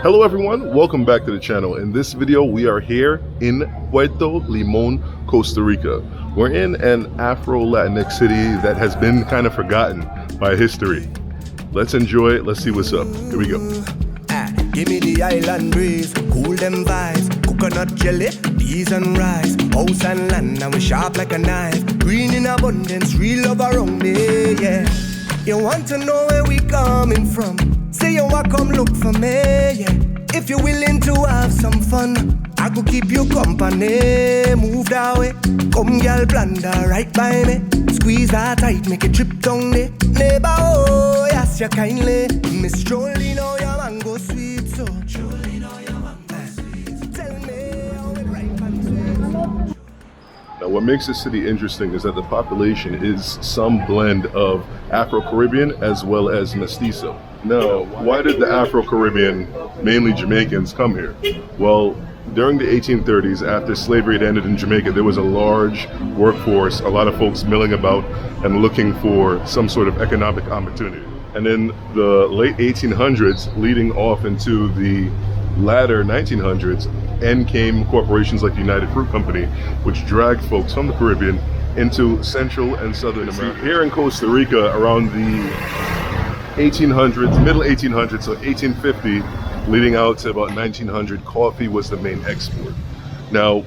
Hello everyone, welcome back to the channel. In this video we are here in Puerto Limon, Costa Rica. We're in an Afro Latinx city that has been kind of forgotten by history. Let's enjoy it, let's see what's up. Here we go. Give me the island breeze, cool them vibes, coconut jelly, peas and rice, house and land, and we sharp like a knife, green in abundance, real love around me, yeah. You want to know where we coming from? Say you want come look for me, yeah. If you're willing to have some fun, I could keep you company. Move that way, come girl, blunder right by me. Squeeze that tight, make it trip down there. Neighbor, oh, yes, you kindly. Miss Jolie, know your mango sweet, so Jolie, know your mango sweet. Tell me how it ripe and sweet. Now what makes this city interesting is that the population is some blend of Afro-Caribbean as well as Mestizo. Now, why did the Afro-Caribbean, mainly Jamaicans, come here? Well, during the 1830s, after slavery had ended in Jamaica, there was a large workforce, a lot of folks milling about and looking for some sort of economic opportunity. And in the late 1800s, leading off into the latter 1900s, in came corporations like the United Fruit Company, which dragged folks from the Caribbean into Central and Southern America. Here in Costa Rica, around the 1800s, middle 1800s, so 1850, leading out to about 1900, coffee was the main export. Now,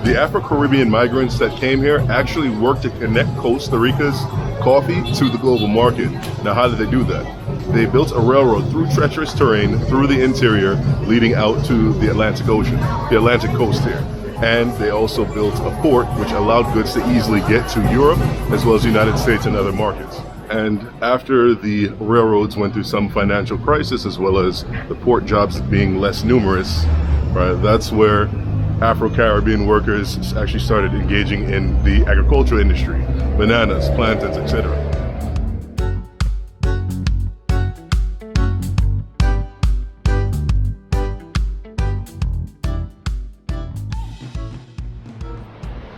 the Afro-Caribbean migrants that came here actually worked to connect Costa Rica's coffee to the global market. Now, how did they do that? They built a railroad through treacherous terrain, through the interior, leading out to the Atlantic Ocean, the Atlantic coast here. And they also built a port which allowed goods to easily get to Europe as well as the United States and other markets. And after the railroads went through some financial crisis as well as the port jobs being less numerous, right, that's where Afro-Caribbean workers actually started engaging in the agricultural industry, bananas, plantains, etc.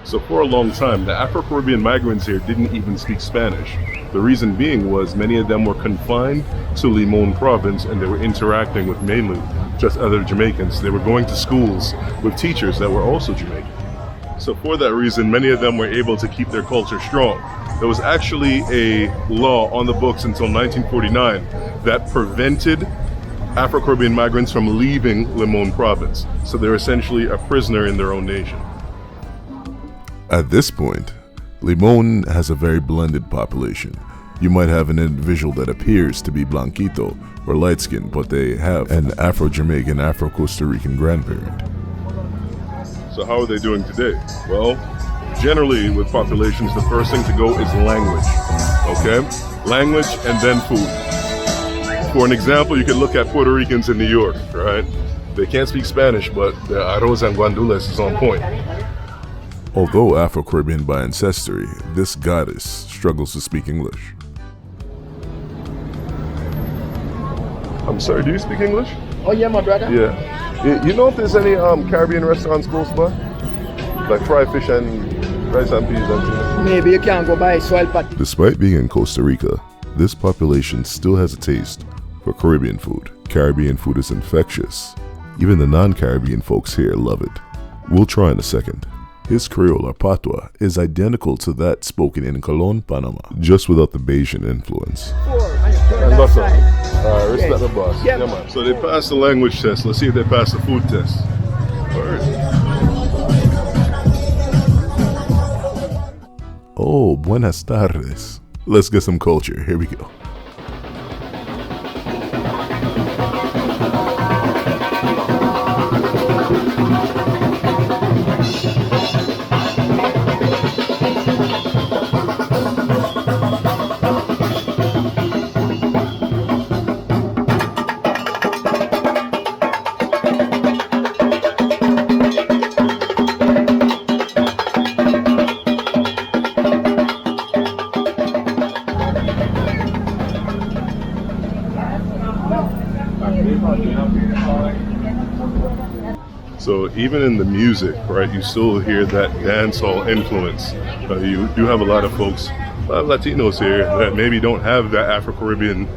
So for a long time, the Afro-Caribbean migrants here didn't even speak Spanish. The reason being was many of them were confined to Limón province and they were interacting with mainly just other Jamaicans. They were going to schools with teachers that were also Jamaican. So for that reason, many of them were able to keep their culture strong. There was actually a law on the books until 1949 that prevented Afro-Caribbean migrants from leaving Limón province. So they're essentially a prisoner in their own nation. At this point, Limón has a very blended population. You might have an individual that appears to be Blanquito or light-skinned, but they have an Afro-Jamaican, Afro-Costa Rican grandparent. So how are they doing today? Well, generally with populations, the first thing to go is language, okay? Language and then food. For an example, you can look at Puerto Ricans in New York, right? They can't speak Spanish, but their arroz and guandules is on point. Although Afro-Caribbean by ancestry, this goddess struggles to speak English. I'm sorry, do you speak English? Oh yeah, my brother. Yeah. You know if there's any Caribbean restaurants close by? Like fried fish and rice and peas and things? Maybe you can go buy soil patty. Despite being in Costa Rica, this population still has a taste for Caribbean food. Caribbean food is infectious. Even the non-Caribbean folks here love it. We'll try in a second. His Creole or Patois is identical to that spoken in Colón, Panama, just without the Bayesian influence. And that's all. Respect the boss. Yeah, man. So they passed the language test. Let's see if they pass the food test. Oh, buenas tardes. Let's get some culture. Here we go. So even in the music, right, you still hear that dancehall influence. You do have a lot of folks, a lot of Latinos here that maybe don't have that Afro-Caribbean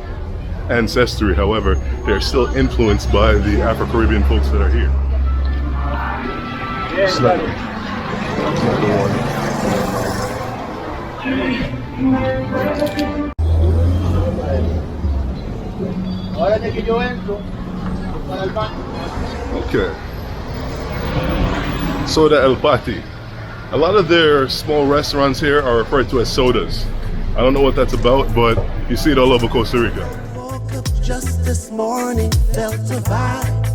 ancestry. However, they're still influenced by the Afro-Caribbean folks that are here. It's not the one. Okay. Soda El Pati. A lot of their small restaurants here are referred to as sodas. I don't know what that's about, but you see it all over Costa Rica. Woke up just this morning, felt a vibe.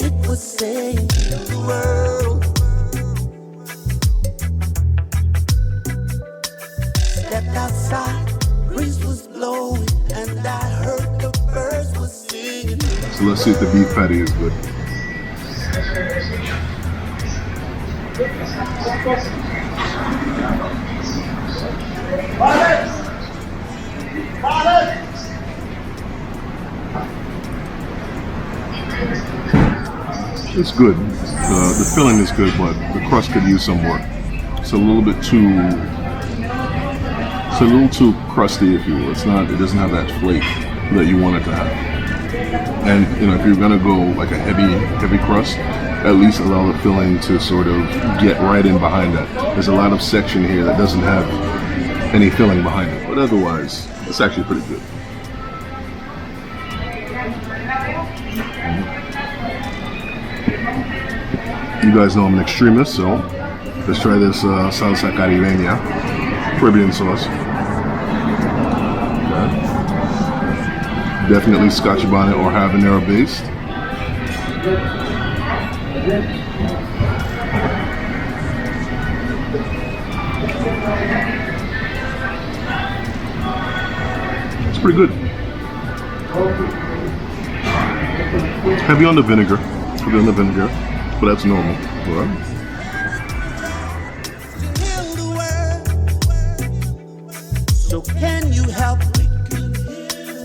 It was saying the world. Stepped outside, breeze was blowing, and I heard the birds were singing. So let's see if the beef patty is good. It's good. The filling is good, but the crust could use some work. It's a little bit too. It's a little too crusty, if you will. It's not. It doesn't have that flake that you want it to have. And if you're gonna go like a heavy crust, at least allow the filling to sort of get right in behind that. There's a lot of section here that doesn't have any filling behind it, but otherwise, it's actually pretty good. You guys know I'm an extremist, so let's try this salsa caribeña, Caribbean sauce. Okay. Definitely Scotch bonnet or habanero based. It's pretty good. Heavy on the vinegar. But that's normal. Right? So can you help me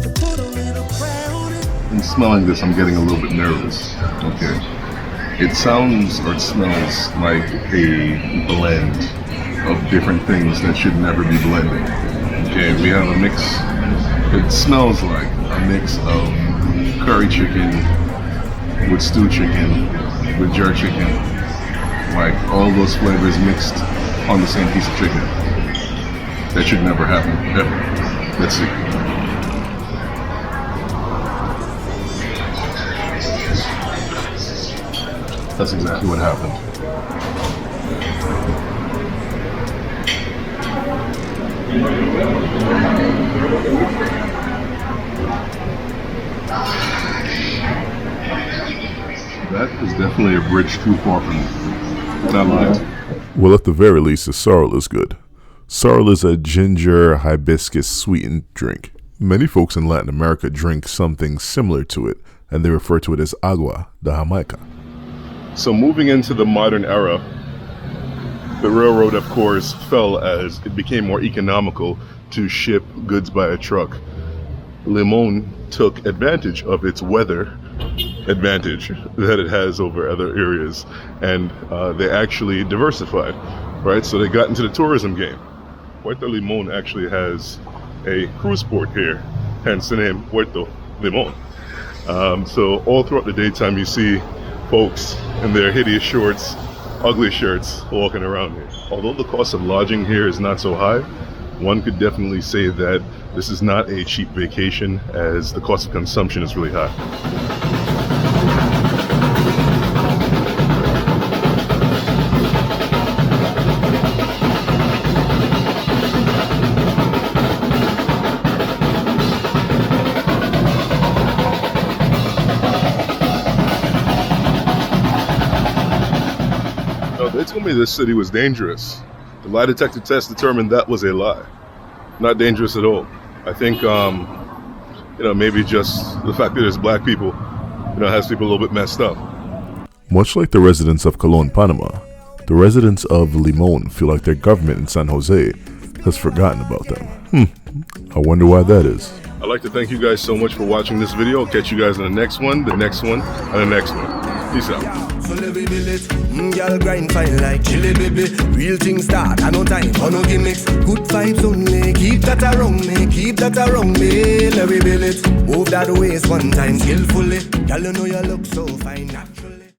to put a little crown in? In smelling this, I'm getting a little bit nervous. Okay. It sounds or it smells like a blend of different things that should never be blended. Okay, we have a mix. It smells like a mix of curry chicken with stewed chicken, with jerk chicken, like all those flavors mixed on the same piece of chicken. That should never happen, ever. Let's see. That's exactly what happened. That is definitely a bridge too far from me. Not lying. Well, at the very least, the sorrel is good. Sorrel is a ginger hibiscus sweetened drink. Many folks in Latin America drink something similar to it, and they refer to it as agua de Jamaica. So moving into the modern era, the railroad, of course, fell as it became more economical to ship goods by a truck. Limón took advantage of its weather advantage that it has over other areas, and they actually diversified, right? So they got into the tourism game. Puerto Limon actually has a cruise port here, hence the name Puerto Limon. So all throughout the daytime you see folks in their hideous shorts, ugly shirts walking around here. Although the cost of lodging here is not so high, one could definitely say that this is not a cheap vacation, as the cost of consumption is really high. They told me this city was dangerous. The lie detector test determined that was a lie. Not dangerous at all. I think, maybe just the fact that there's black people, has people a little bit messed up. Much like the residents of Colón, Panama, the residents of Limón feel like their government in San Jose has forgotten about them. I wonder why that is. I'd like to thank you guys so much for watching this video. I'll catch you guys in the next one, and the next one. Peace out. So let me build it. Girl grind fine like chili baby. Real things start, I no time for no gimmicks. Good vibes only, keep that around me, keep that around me. Let me build it. Move that waist one time skillfully. Girl, you know you look so fine naturally.